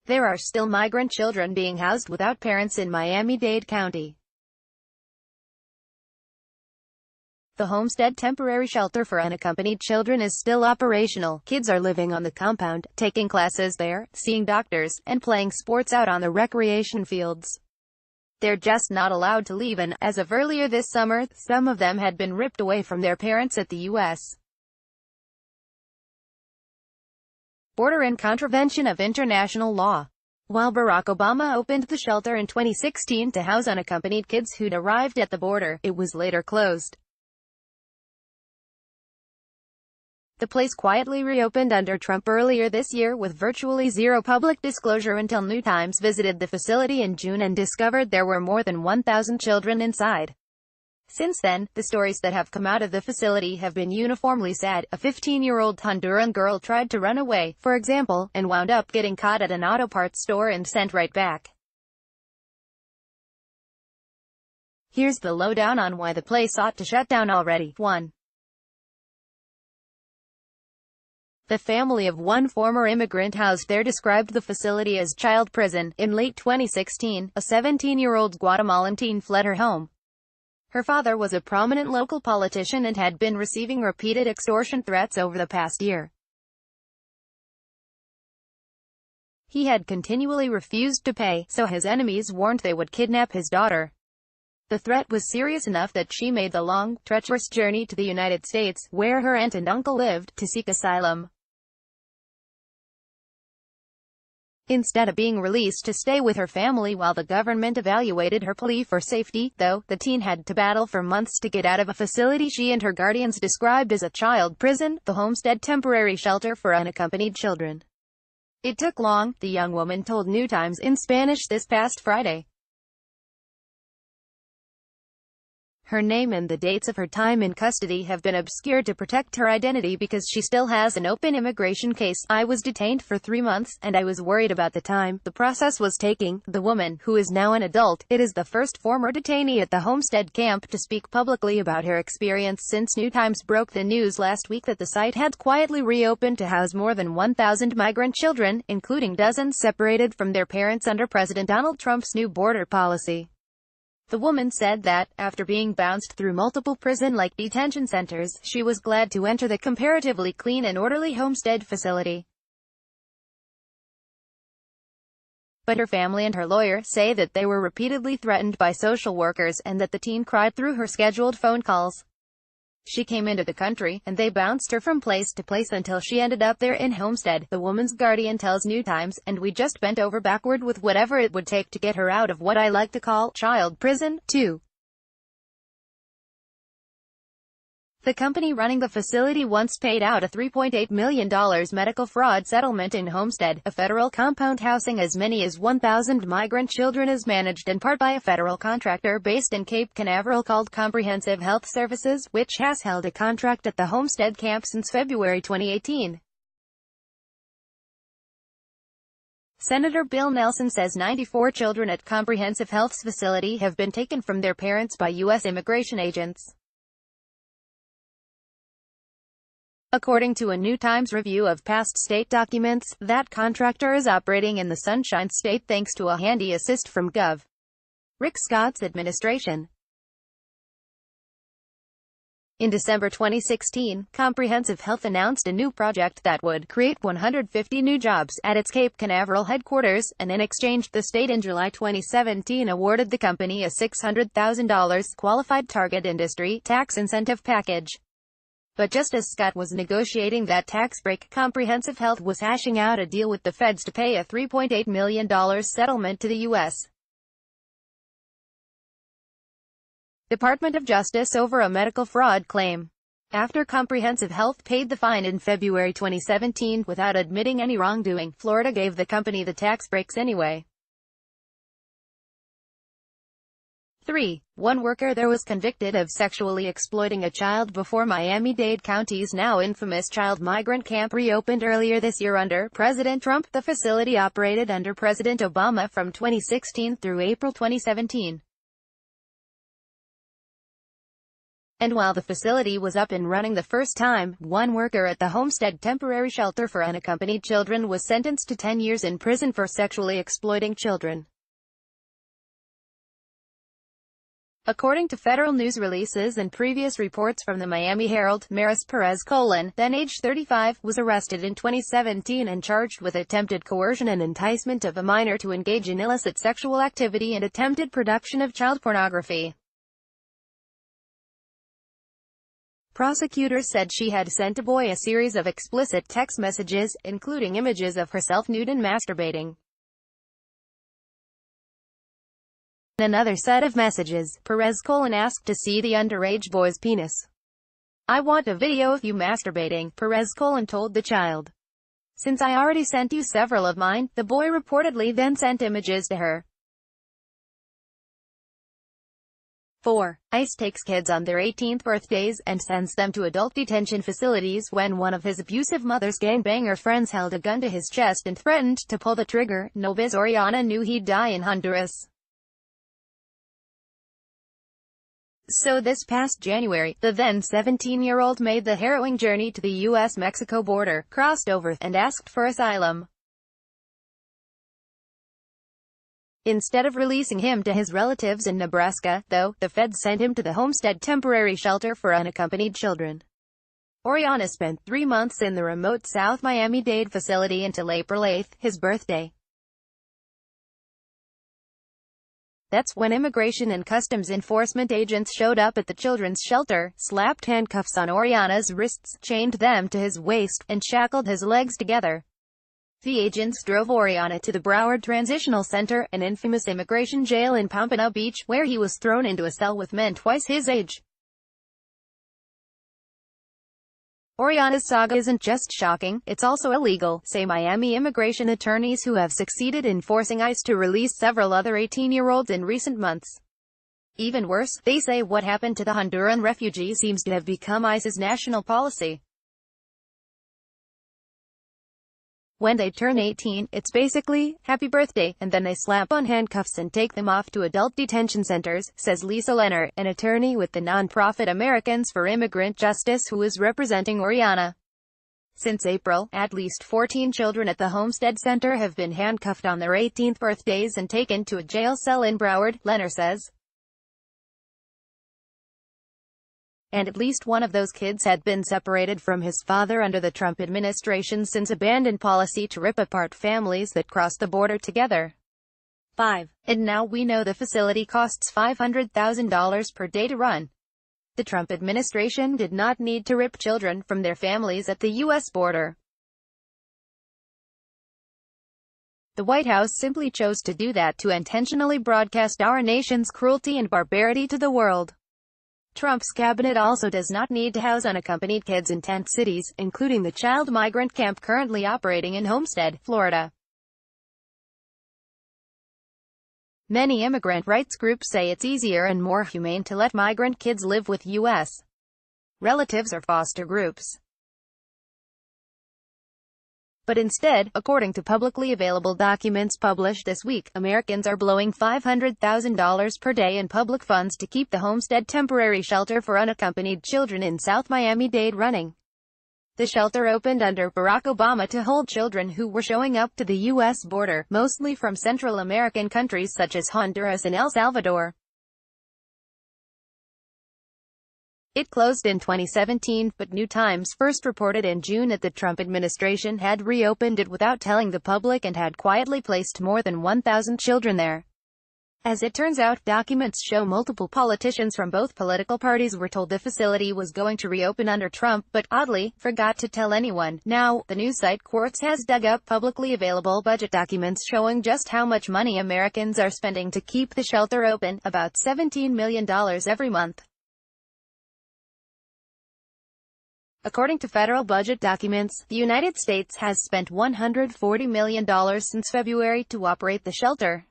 There are still migrant children being housed without parents in Miami-Dade County. The Homestead temporary shelter for unaccompanied children is still operational. Kids are living on the compound, taking classes there, seeing doctors, and playing sports out on the recreation fields. They're just not allowed to leave, and, as of earlier this summer, some of them had been ripped away from their parents at the U.S. border in contravention of international law. While Barack Obama opened the shelter in 2016 to house unaccompanied kids who'd arrived at the border, it was later closed. The place quietly reopened under Trump earlier this year with virtually zero public disclosure until New Times visited the facility in June and discovered there were more than 1,000 children inside. Since then, the stories that have come out of the facility have been uniformly sad. A 15-year-old Honduran girl tried to run away, for example, and wound up getting caught at an auto parts store and sent right back. Here's the lowdown on why the place ought to shut down already. 1. The family of one former immigrant housed there described the facility as child prison. In late 2016, a 17-year-old Guatemalan teen fled her home. Her father was a prominent local politician and had been receiving repeated extortion threats over the past year. He had continually refused to pay, so his enemies warned they would kidnap his daughter. The threat was serious enough that she made the long, treacherous journey to the United States, where her aunt and uncle lived, to seek asylum. Instead of being released to stay with her family while the government evaluated her plea for safety, though, the teen had to battle for months to get out of a facility she and her guardians described as a child prison, the Homestead temporary shelter for unaccompanied children. It took long, the young woman told New Times in Spanish this past Friday. Her name and the dates of her time in custody have been obscured to protect her identity because she still has an open immigration case. I was detained for 3 months, and I was worried about the time the process was taking. The woman, who is now an adult, it is the first former detainee at the Homestead camp to speak publicly about her experience since New Times broke the news last week that the site had quietly reopened to house more than 1,000 migrant children, including dozens separated from their parents under President Donald Trump's new border policy. The woman said that, after being bounced through multiple prison-like detention centers, she was glad to enter the comparatively clean and orderly Homestead facility. But her family and her lawyer say that they were repeatedly threatened by social workers and that the teen cried through her scheduled phone calls. She came into the country, and they bounced her from place to place until she ended up there in Homestead, the woman's guardian tells New Times, and we just bent over backward with whatever it would take to get her out of what I like to call child prison. 2. The company running the facility once paid out a $3.8 million medical fraud settlement in Homestead, a federal compound housing as many as 1,000 migrant children is managed in part by a federal contractor based in Cape Canaveral called Comprehensive Health Services, which has held a contract at the Homestead camp since February 2018. Senator Bill Nelson says 94 children at Comprehensive Health's facility have been taken from their parents by U.S. immigration agents. According to a New Times review of past state documents, that contractor is operating in the Sunshine State thanks to a handy assist from Gov. Rick Scott's administration. In December 2016, Comprehensive Health announced a new project that would create 150 new jobs at its Cape Canaveral headquarters, and in exchange, the state in July 2017 awarded the company a $600,000 qualified target industry tax incentive package. But just as Scott was negotiating that tax break, Comprehensive Health was hashing out a deal with the feds to pay a $3.8 million settlement to the U.S. Department of Justice over a medical fraud claim. After Comprehensive Health paid the fine in February 2017 without admitting any wrongdoing, Florida gave the company the tax breaks anyway. 3. One worker there was convicted of sexually exploiting a child before Miami-Dade County's now infamous child migrant camp reopened earlier this year under President Trump. The facility operated under President Obama from 2016 through April 2017. And while the facility was up and running the first time, one worker at the Homestead Temporary Shelter for Unaccompanied Children was sentenced to 10 years in prison for sexually exploiting children. According to federal news releases and previous reports from the Miami Herald, Maris Perez, then age 35, was arrested in 2017 and charged with attempted coercion and enticement of a minor to engage in illicit sexual activity and attempted production of child pornography. Prosecutors said she had sent a boy a series of explicit text messages, including images of herself nude and masturbating. In another set of messages, Perez asked to see the underage boy's penis. "I want a video of you masturbating," Perez told the child. "Since I already sent you several of mine," the boy reportedly then sent images to her. 4. ICE takes kids on their 18th birthdays, and sends them to adult detention facilities when one of his abusive mother's gangbanger friends held a gun to his chest and threatened to pull the trigger. Novice Oriana knew he'd die in Honduras. So this past January, the then 17-year-old made the harrowing journey to the U.S.-Mexico border, crossed over, and asked for asylum. Instead of releasing him to his relatives in Nebraska, though, the feds sent him to the Homestead Temporary Shelter for Unaccompanied Children. Oriana spent 3 months in the remote South Miami-Dade facility until April 8, his birthday. That's when Immigration and Customs Enforcement agents showed up at the children's shelter, slapped handcuffs on Oriana's wrists, chained them to his waist, and shackled his legs together. The agents drove Oriana to the Broward Transitional Center, an infamous immigration jail in Pompano Beach, where he was thrown into a cell with men twice his age. Oriana's saga isn't just shocking, it's also illegal, say Miami immigration attorneys who have succeeded in forcing ICE to release several other 18-year-olds in recent months. Even worse, they say what happened to the Honduran refugee seems to have become ICE's national policy. When they turn 18, it's basically, "Happy birthday," and then they slap on handcuffs and take them off to adult detention centers, says Lisa Leonard, an attorney with the nonprofit Americans for Immigrant Justice who is representing Oriana. Since April, at least 14 children at the Homestead Center have been handcuffed on their 18th birthdays and taken to a jail cell in Broward, Leonard says. And at least one of those kids had been separated from his father under the Trump administration's since abandoned policy to rip apart families that cross the border together. 5. And now we know the facility costs $500,000 per day to run. The Trump administration did not need to rip children from their families at the U.S. border. The White House simply chose to do that to intentionally broadcast our nation's cruelty and barbarity to the world. Trump's cabinet also does not need to house unaccompanied kids in tent cities, including the Child-Immigrant camp currently operating in Homestead, Florida. Many immigrant rights groups say it's easier and more humane to let migrant kids live with U.S. relatives or foster groups. But instead, according to publicly available documents published this week, Americans are blowing $500,000 per day in public funds to keep the Homestead Temporary Shelter for Unaccompanied Children in South Miami-Dade running. The shelter opened under Barack Obama to hold children who were showing up to the U.S. border, mostly from Central American countries such as Honduras and El Salvador. It closed in 2017, but New Times first reported in June that the Trump administration had reopened it without telling the public and had quietly placed more than 1,000 children there. As it turns out, documents show multiple politicians from both political parties were told the facility was going to reopen under Trump, but, oddly, forgot to tell anyone. Now, the news site Quartz has dug up publicly available budget documents showing just how much money Americans are spending to keep the shelter open, about $17 million every month. According to federal budget documents, the United States has spent $140 million since February to operate the shelter.